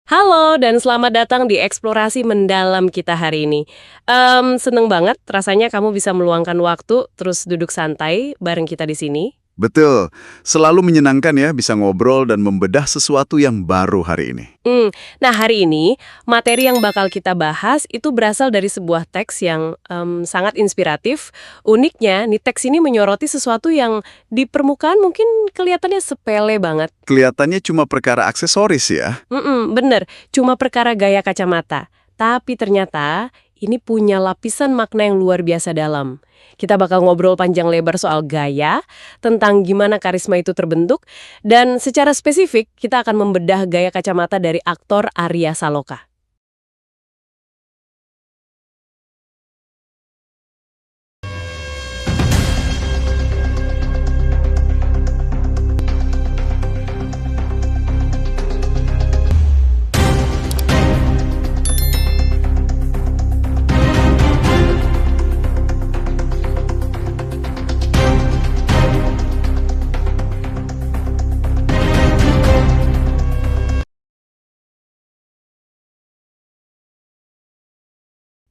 Halo dan selamat datang di eksplorasi mendalam kita hari ini. Seneng banget rasanya kamu bisa meluangkan waktu terus duduk santai bareng kita di sini. Betul, selalu menyenangkan ya bisa ngobrol dan membedah sesuatu yang baru hari ini. Nah hari ini materi yang bakal kita bahas itu berasal dari sebuah teks yang sangat inspiratif. Uniknya, nih teks ini menyoroti sesuatu yang di permukaan mungkin kelihatannya sepele banget. Kelihatannya cuma perkara aksesoris ya. Bener, cuma perkara gaya kacamata. Tapi ternyata ini punya lapisan makna yang luar biasa dalam. Kita bakal ngobrol panjang lebar soal gaya, tentang gimana karisma itu terbentuk, dan secara spesifik kita akan membedah gaya kacamata dari aktor Arya Saloka.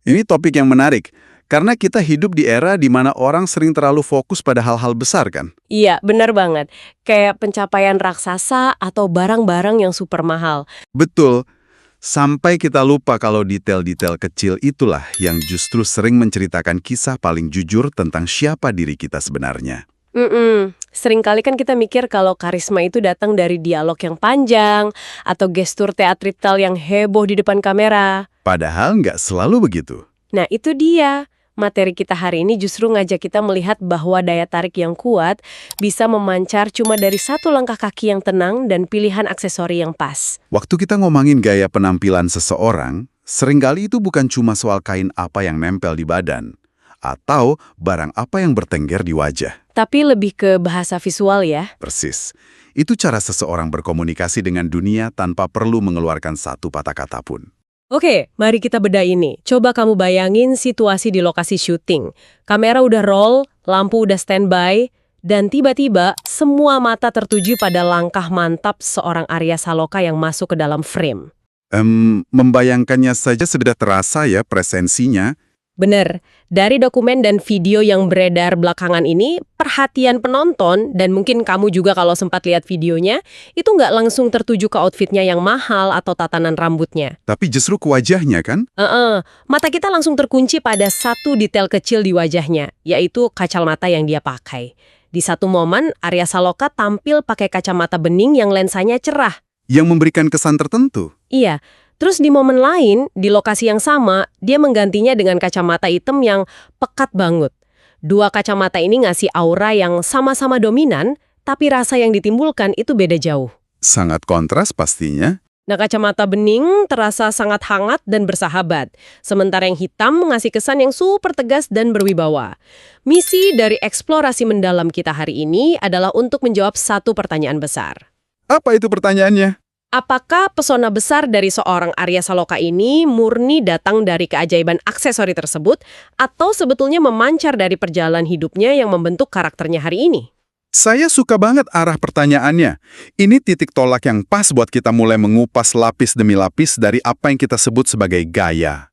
Ini topik yang menarik, karena kita hidup di era di mana orang sering terlalu fokus pada hal-hal besar kan? Iya, benar banget. Kayak pencapaian raksasa atau barang-barang yang super mahal. Betul, sampai kita lupa kalau detail-detail kecil itulah yang justru sering menceritakan kisah paling jujur tentang siapa diri kita sebenarnya. Seringkali kan kita mikir kalau karisma itu datang dari dialog yang panjang atau gestur teatrikal yang heboh di depan kamera. Padahal nggak selalu begitu. Nah, itu dia. Materi kita hari ini justru ngajak kita melihat bahwa daya tarik yang kuat bisa memancar cuma dari satu langkah kaki yang tenang dan pilihan aksesori yang pas. Waktu kita ngomongin gaya penampilan seseorang, seringkali itu bukan cuma soal kain apa yang nempel di badan, atau barang apa yang bertengger di wajah. Tapi lebih ke bahasa visual ya. Persis. Itu cara seseorang berkomunikasi dengan dunia tanpa perlu mengeluarkan satu patah kata pun. Oke, mari kita bedah ini. Coba kamu bayangin situasi di lokasi syuting. Kamera udah roll, lampu udah standby, dan tiba-tiba semua mata tertuju pada langkah mantap seorang Arya Saloka yang masuk ke dalam frame. Membayangkannya saja sudah terasa ya presensinya. Bener, dari dokumen dan video yang beredar belakangan ini, perhatian penonton, dan mungkin kamu juga kalau sempat lihat videonya, itu nggak langsung tertuju ke outfitnya yang mahal atau tatanan rambutnya. Tapi justru ke wajahnya kan? Mata kita langsung terkunci pada satu detail kecil di wajahnya, yaitu kacamata yang dia pakai. Di satu momen, Arya Saloka tampil pakai kacamata bening yang lensanya cerah. Yang memberikan kesan tertentu. Iya. Terus di momen lain, di lokasi yang sama, dia menggantinya dengan kacamata hitam yang pekat banget. Dua kacamata ini ngasih aura yang sama-sama dominan, tapi rasa yang ditimbulkan itu beda jauh. Sangat kontras pastinya. Nah, kacamata bening terasa sangat hangat dan bersahabat, sementara yang hitam ngasih kesan yang super tegas dan berwibawa. Misi dari eksplorasi mendalam kita hari ini adalah untuk menjawab satu pertanyaan besar. Apa itu pertanyaannya? Apakah pesona besar dari seorang Arya Saloka ini murni datang dari keajaiban aksesori tersebut atau sebetulnya memancar dari perjalanan hidupnya yang membentuk karakternya hari ini? Saya suka banget arah pertanyaannya. Ini titik tolak yang pas buat kita mulai mengupas lapis demi lapis dari apa yang kita sebut sebagai gaya.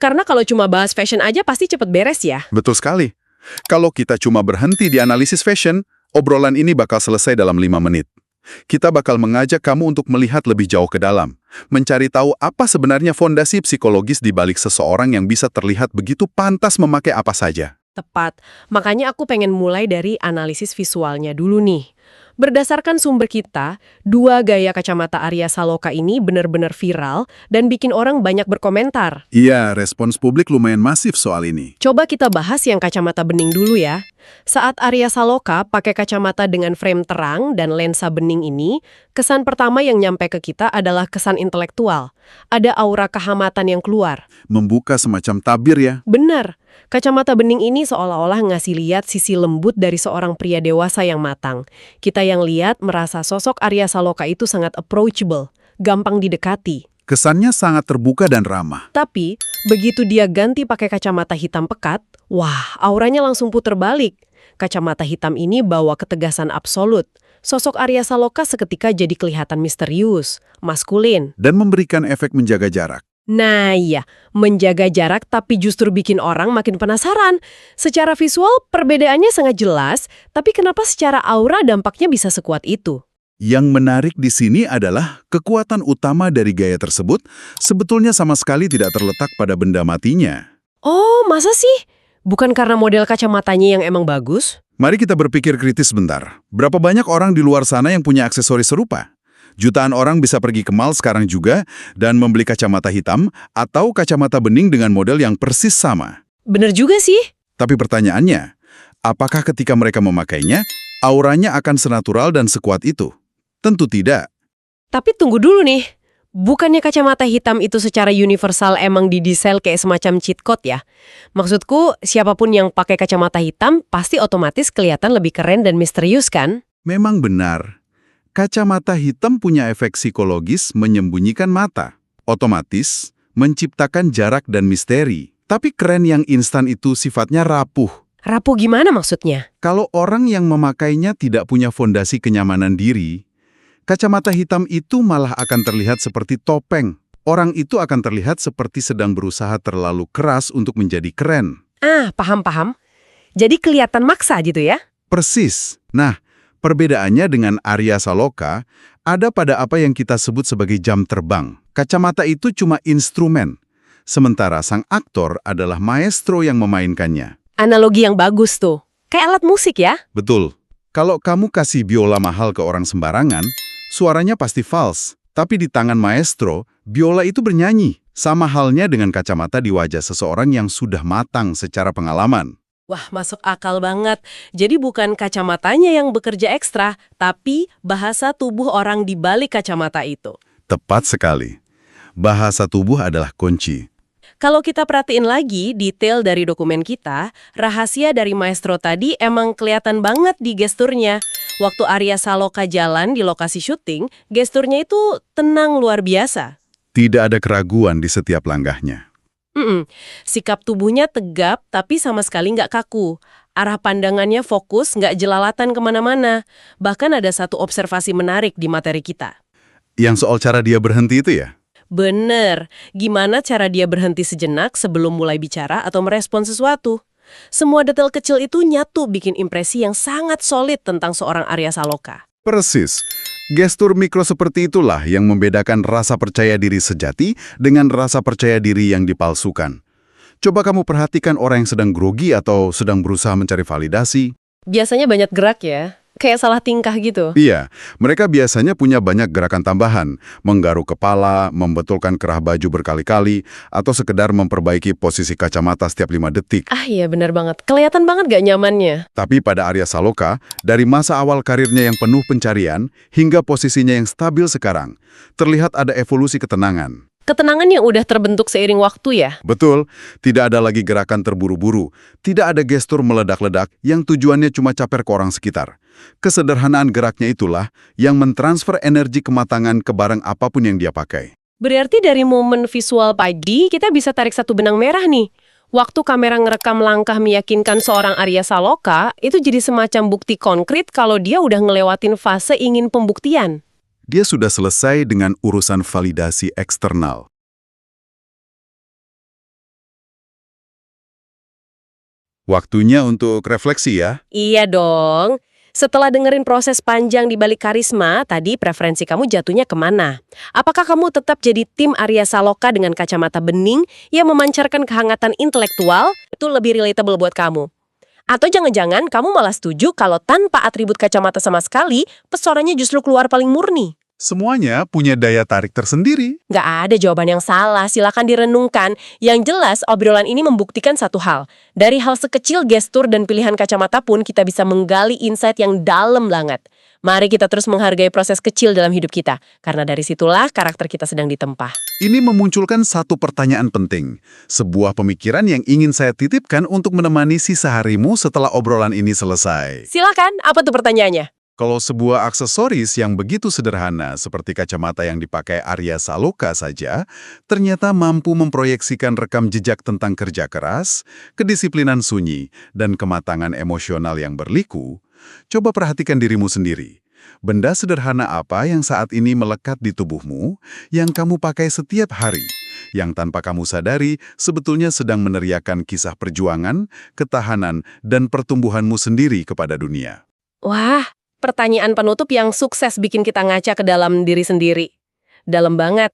Karena kalau cuma bahas fashion aja pasti cepet beres ya. Betul sekali. Kalau kita cuma berhenti di analisis fashion, obrolan ini bakal selesai dalam 5 menit. Kita bakal mengajak kamu untuk melihat lebih jauh ke dalam, mencari tahu apa sebenarnya fondasi psikologis di balik seseorang yang bisa terlihat begitu pantas memakai apa saja. Tepat. Makanya aku pengen mulai dari analisis visualnya dulu nih. Berdasarkan sumber kita, dua gaya kacamata Arya Saloka ini benar-benar viral dan bikin orang banyak berkomentar. Iya, respons publik lumayan masif soal ini. Coba kita bahas yang kacamata bening dulu ya. Saat Arya Saloka pakai kacamata dengan frame terang dan lensa bening ini, kesan pertama yang nyampe ke kita adalah kesan intelektual. Ada aura kehamatan yang keluar. Membuka semacam tabir ya. Benar. Kacamata bening ini seolah-olah ngasih lihat sisi lembut dari seorang pria dewasa yang matang. Kita yang lihat merasa sosok Arya Saloka itu sangat approachable, gampang didekati. Kesannya sangat terbuka dan ramah. Tapi, begitu dia ganti pakai kacamata hitam pekat, wah, auranya langsung puter balik. Kacamata hitam ini bawa ketegasan absolut. Sosok Arya Saloka seketika jadi kelihatan misterius, maskulin. Dan memberikan efek menjaga jarak. Nah iya, menjaga jarak tapi justru bikin orang makin penasaran. Secara visual perbedaannya sangat jelas, tapi kenapa secara aura dampaknya bisa sekuat itu? Yang menarik di sini adalah kekuatan utama dari gaya tersebut sebetulnya sama sekali tidak terletak pada benda matinya. Oh, masa sih? Bukan karena model kacamatanya yang emang bagus? Mari kita berpikir kritis sebentar. Berapa banyak orang di luar sana yang punya aksesoris serupa? Jutaan orang bisa pergi ke mall sekarang juga dan membeli kacamata hitam atau kacamata bening dengan model yang persis sama. Bener juga sih. Tapi pertanyaannya, apakah ketika mereka memakainya, auranya akan senatural dan sekuat itu? Tentu tidak. Tapi tunggu dulu nih. Bukannya kacamata hitam itu secara universal emang didesain kayak semacam cheat code ya? Maksudku, siapapun yang pakai kacamata hitam pasti otomatis kelihatan lebih keren dan misterius kan? Memang benar. Kacamata hitam punya efek psikologis menyembunyikan mata. Otomatis, menciptakan jarak dan misteri. Tapi keren yang instan itu sifatnya rapuh. Rapuh gimana maksudnya? Kalau orang yang memakainya tidak punya fondasi kenyamanan diri, kacamata hitam itu malah akan terlihat seperti topeng. Orang itu akan terlihat seperti sedang berusaha terlalu keras untuk menjadi keren. Ah, paham-paham. Jadi kelihatan maksa gitu ya? Persis. Nah, perbedaannya dengan Arya Saloka ada pada apa yang kita sebut sebagai jam terbang. Kacamata itu cuma instrumen, sementara sang aktor adalah maestro yang memainkannya. Analogi yang bagus tuh. Kayak alat musik ya? Betul. Kalau kamu kasih biola mahal ke orang sembarangan, suaranya pasti false. Tapi di tangan maestro, biola itu bernyanyi. Sama halnya dengan kacamata di wajah seseorang yang sudah matang secara pengalaman. Wah, masuk akal banget. Jadi bukan kacamatanya yang bekerja ekstra, tapi bahasa tubuh orang di balik kacamata itu. Tepat sekali. Bahasa tubuh adalah kunci. Kalau kita perhatiin lagi detail dari dokumen kita, rahasia dari maestro tadi emang kelihatan banget di gesturnya. Waktu Arya Saloka jalan di lokasi syuting, gesturnya itu tenang luar biasa. Tidak ada keraguan di setiap langkahnya. Sikap tubuhnya tegap tapi sama sekali nggak kaku. Arah pandangannya fokus, nggak jelalatan kemana-mana. Bahkan ada satu observasi menarik di materi kita. Yang soal cara dia berhenti itu ya? Bener, gimana cara dia berhenti sejenak sebelum mulai bicara atau merespon sesuatu? Semua detail kecil itu nyatu bikin impresi yang sangat solid tentang seorang Arya Saloka. Persis. Gestur mikro seperti itulah yang membedakan rasa percaya diri sejati dengan rasa percaya diri yang dipalsukan. Coba kamu perhatikan orang yang sedang grogi atau sedang berusaha mencari validasi. Biasanya banyak gerak ya, kayak salah tingkah gitu. Iya, mereka biasanya punya banyak gerakan tambahan, menggaruk kepala, membetulkan kerah baju berkali-kali, atau sekedar memperbaiki posisi kacamata setiap 5 detik. Ah iya benar banget, kelihatan banget gak nyamannya. Tapi pada Arya Saloka, dari masa awal karirnya yang penuh pencarian hingga posisinya yang stabil sekarang, terlihat ada evolusi ketenangan. Ketenangan yang udah terbentuk seiring waktu ya? Betul, tidak ada lagi gerakan terburu-buru, tidak ada gestur meledak-ledak yang tujuannya cuma caper ke orang sekitar. Kesederhanaan geraknya itulah yang mentransfer energi kematangan ke barang apapun yang dia pakai. Berarti dari momen visual pagi, kita bisa tarik satu benang merah nih. Waktu kamera ngerekam langkah meyakinkan seorang Arya Saloka, itu jadi semacam bukti konkret kalau dia udah ngelewatin fase ingin pembuktian. Dia sudah selesai dengan urusan validasi eksternal. Waktunya untuk refleksi ya. Iya dong. Setelah dengerin proses panjang di balik karisma, tadi preferensi kamu jatuhnya kemana? Apakah kamu tetap jadi tim Arya Saloka dengan kacamata bening yang memancarkan kehangatan intelektual? Itu lebih relatable buat kamu. Atau jangan-jangan kamu malah setuju kalau tanpa atribut kacamata sama sekali, pesonanya justru keluar paling murni? Semuanya punya daya tarik tersendiri. Nggak ada jawaban yang salah, silakan direnungkan. Yang jelas, obrolan ini membuktikan satu hal. Dari hal sekecil gestur dan pilihan kacamata pun kita bisa menggali insight yang dalam banget. Mari kita terus menghargai proses kecil dalam hidup kita, karena dari situlah karakter kita sedang ditempa. Ini memunculkan satu pertanyaan penting. Sebuah pemikiran yang ingin saya titipkan untuk menemani sisa harimu setelah obrolan ini selesai. Silakan, apa tuh pertanyaannya? Kalau sebuah aksesoris yang begitu sederhana seperti kacamata yang dipakai Arya Saloka saja, ternyata mampu memproyeksikan rekam jejak tentang kerja keras, kedisiplinan sunyi, dan kematangan emosional yang berliku, coba perhatikan dirimu sendiri. Benda sederhana apa yang saat ini melekat di tubuhmu, yang kamu pakai setiap hari, yang tanpa kamu sadari sebetulnya sedang meneriakan kisah perjuangan, ketahanan, dan pertumbuhanmu sendiri kepada dunia. Wah, pertanyaan penutup yang sukses bikin kita ngaca ke dalam diri sendiri. Dalam banget.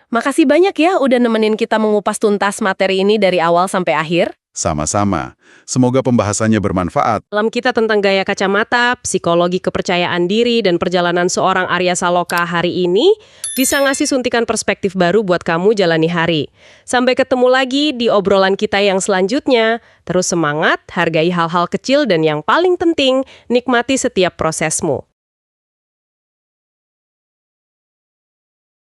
Makasih banyak ya udah nemenin kita mengupas tuntas materi ini dari awal sampai akhir. Sama-sama. Semoga pembahasannya bermanfaat. Dalam kita tentang gaya kacamata, psikologi kepercayaan diri, dan perjalanan seorang Arya Saloka hari ini bisa ngasih suntikan perspektif baru buat kamu jalani hari. Sampai ketemu lagi di obrolan kita yang selanjutnya. Terus semangat, hargai hal-hal kecil, dan yang paling penting, nikmati setiap prosesmu.